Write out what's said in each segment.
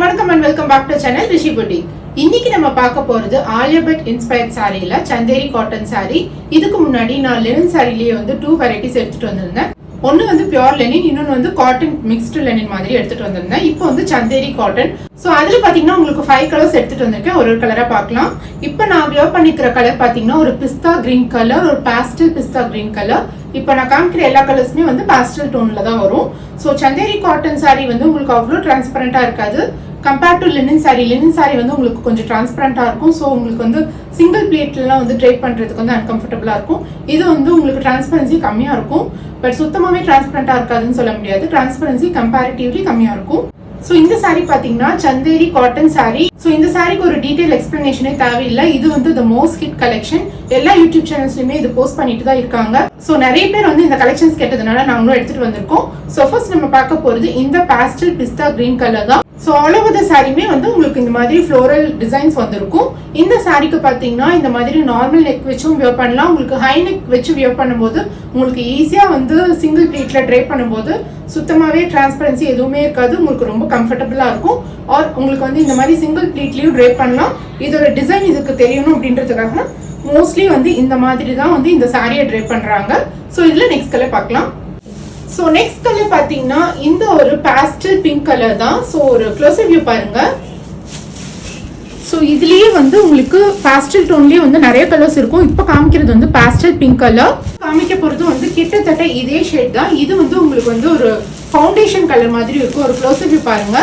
வணக்கம் and welcome back to channel Rishi Boutique. இன்னைக்கு நம்ம பார்க்க போறது Alyabhatt inspired sareeல chanderi cotton saree. இதுக்கு முன்னாடி நான் linen sareeலயே வந்து 2 varieties எடுத்துட்டு வந்திருந்தேன். ஒன்னு வந்து pure linen, இன்னொன்னு வந்து cotton mixed linen மாதிரி எடுத்துட்டு வந்திருந்தேன். இப்போ வந்து chanderi cotton. சோ அதுல பாத்தீங்கன்னா உங்களுக்கு 5 கலர்ஸ் எடுத்துட்டு வந்திருக்கேன். ஒரு கலரா பார்க்கலாம். இப்போ நான் வியர் பண்ணிக்கிற கலர் பாத்தீங்கன்னா ஒரு பிஸ்தா கிரீன் கலர், ஒரு pastel பிஸ்தா கிரீன் கலர். இப்போ நான் காமிக்கிற எல்லா கலர்ஸ்மே வந்து pastel டோன்ல தான் வரும். சோ chanderi cotton saree வந்து உங்களுக்கு அவ்வளவு டிரான்ஸ்பரண்டா இருக்காது. கம்பேர்ட் டு லினன் saree வந்து உங்களுக்கு கொஞ்சம் டிரான்ஸ்பரண்டா இருக்கும். ஸோ உங்களுக்கு வந்து சிங்கிள் பிளேட்லாம் வந்து ட்ரை பண்றதுக்கு வந்து அன்கம்ஃபர்டபுளா இருக்கும். இது வந்து உங்களுக்கு டிரான்ஸ்பரன்சி கம்மியா இருக்கும். பட் சுத்தமாவே டிரான்ஸ்பரண்டா இருக்காதுன்னு சொல்ல முடியாது. டிரான்ஸ்பரன்சி கம்பேரிட்டிவ்லி கம்மியா இருக்கும். ஸோ இந்த saree பாத்தீங்கன்னா chanderi cotton saree. ஸோ இந்த சாரிக்கு ஒரு டீடைல் எக்ஸ்பிளனேஷனே தேவையில்லை. இது வந்து த மோஸ்ட் ஹிட் கலெக்ஷன். எல்லா யூடியூப் சேனல்ஸ்லயுமே இது போஸ்ட் பண்ணிட்டு தான் இருக்காங்க. ஸோ நிறைய பேர் வந்து இந்த கலெக்ஷன்ஸ் கேட்டதுனால நாங்களும் எடுத்துட்டு வந்திருக்கோம். ஸோ ஃபர்ஸ்ட் நம்ம பார்க்க போறது இந்த pastel பிஸ்தா கிரீன் கலர் தான். ஸோ ஆல் ஓவர் த சாரியுமே வந்து உங்களுக்கு இந்த மாதிரி ஃப்ளோரல் டிசைன்ஸ் வந்திருக்கும். இந்த சாரிக்கு பார்த்தீங்கன்னா இந்த மாதிரி நார்மல் நெக் வச்சும் வியர் பண்ணலாம். உங்களுக்கு ஹை நெக் வச்சு வியர் பண்ணும்போது உங்களுக்கு ஈஸியாக வந்து சிங்கிள் பிளேட்ல ட்ரை பண்ணும்போது சுத்தமாகவே டிரான்ஸ்பரன்சி எதுவுமே இருக்காது. உங்களுக்கு ரொம்ப கம்ஃபர்டபுளாக இருக்கும். ஆர் உங்களுக்கு வந்து இந்த மாதிரி சிங்கிள் பிளேட்லயும் ட்ரை பண்ணலாம். இதோட டிசைன் இதுக்கு தெரியணும் அப்படின்றதுக்காக மோஸ்ட்லி வந்து இந்த மாதிரி தான் வந்து இந்த சாரியை ட்ரை பண்றாங்க. ஸோ இதுல நெக்ஸ்ட் கலர் பார்க்கலாம். ஸோ நெக்ஸ்ட் கலர் பார்த்தீங்கன்னா இந்த ஒரு பாஸ்டல் பிங்க் கலர் தான். ஸோ ஒரு க்ளோஸ் வியூ பாருங்க. ஸோ இதுலயே வந்து உங்களுக்கு பாஸ்டல் டோன்லயே வந்து நிறைய கலர்ஸ் இருக்கும். இப்போ காமிக்கிறது வந்து பாஸ்டல் பிங்க் கலர். காமிக்க போறது வந்து கிட்டத்தட்ட இதே ஷேட் தான். இது வந்து உங்களுக்கு வந்து ஒரு ஃபவுண்டேஷன் கலர் மாதிரி இருக்கும். ஒரு க்ளோஸ் வியூ பாருங்க.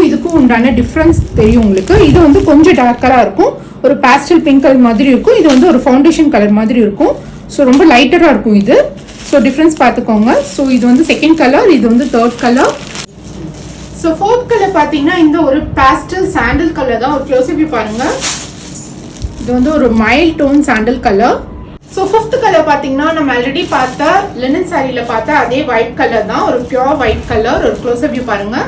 இதுக்கும் உண்டான டிஃப்ரென்ஸ் தெரியும் உங்களுக்கு. இது வந்து கொஞ்சம் டார்க்கரா இருக்கும். ஒரு பாஸ்டல் பிங்க் கலர் மாதிரி இருக்கும். இது வந்து ஒரு ஃபவுண்டேஷன் கலர் மாதிரி இருக்கும். ஸோ ரொம்ப லைட்டரா இருக்கும் இது. ஸோ டிஃப்ரென்ஸ் பார்த்துக்கோங்க. ஸோ இது வந்து செகண்ட் கலர், இது வந்து third colour. So fourth colour பார்த்தீங்கன்னா இந்த ஒரு பாஸ்டல் சாண்டல் கலர் தான். ஒரு க்ளோஸ் வியூ பாருங்க. இது வந்து ஒரு mild tone sandal colour. So fifth colour பார்த்தீங்கன்னா நம்ம ஆல்ரெடி பார்த்த லினன் சாரியில் பார்த்த அதே ஒயிட் கலர் தான். ஒரு பியூர் ஒயிட் கலர். ஒரு க்ளோஸ் வியூ பாருங்க.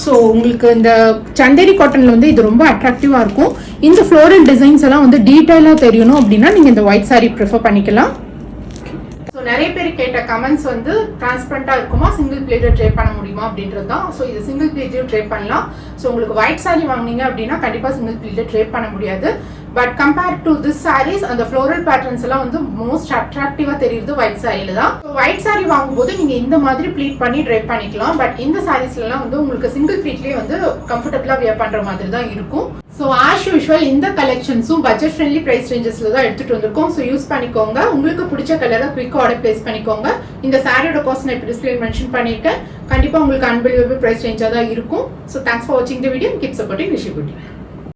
ஸோ உங்களுக்கு இந்த chanderi காட்டன்ல வந்து இது ரொம்ப அட்ராக்டிவா இருக்கும். இந்த ஃப்ளோரல் டிசைன்ஸ் எல்லாம் வந்து டீடைலா தெரியணும் அப்படின்னா நீங்க இந்த ஒயிட் சாரி ப்ரிஃபர் பண்ணிக்கலாம். ஸோ நிறைய பேர் கேட்ட கமெண்ட்ஸ் வந்து டிரான்ஸ்பரண்டா இருக்குமா, சிங்கிள் பிளேட்ல ட்ரை பண்ண முடியுமா அப்படின்றது தான். ஸோ இது சிங்கிள் பிளேட்லயும் ட்ரை பண்ணலாம். ஸோ உங்களுக்கு ஒயிட் சாரி வாங்கினீங்க அப்படின்னா கண்டிப்பா சிங்கிள் பிளேட்ல ட்ரை பண்ண முடியாது. But compared to this saris அந்த ஃப்ளோரல் பேட்டர்ன்ஸ் எல்லாம் வந்து மோஸ்ட் அட்ராக்டிவா தெரியுது ஒயிட் சாரியில தான். ஒயிட் சாரி வாங்கும்போது நீங்க இந்த மாதிரி ப்ளீட் பண்ணி ட்ரை பண்ணிக்கலாம். பட் இந்த சாரீஸ்ல எல்லாம் வந்து உங்களுக்கு சிங்கிள் ப்ளீட்லயே வந்து கம்ஃபர்டபுளா வியர் பண்ற மாதிரி தான் இருக்கும். ஸோ ஆஸ் யூஷுவல் இந்த கலெக்ஷன்ஸும் பட்ஜெட் ஃப்ரெண்ட்லி பிரைஸ் ரேஞ்சஸ்ல தான் எடுத்துட்டு வந்திருக்கோம். ஸோ யூஸ் பண்ணிக்கோங்க. உங்களுக்கு பிடிச்ச கலரை குயிக் ஆர்டர் பிளேஸ் பண்ணிக்கோங்க. இந்த சாரியோட காஸ்ட் நான் இப்போ டிஸ்பிளே மென்ஷன் பண்ணியிருக்கேன். கண்டிப்பா உங்களுக்கு அன்பிலிவபிள் பிரைஸ் ரேஞ்சா தான் இருக்கும். ஸோ தேங்க்ஸ் ஃபார் வாட்சிங் the video. Keep supporting Rishi boutique.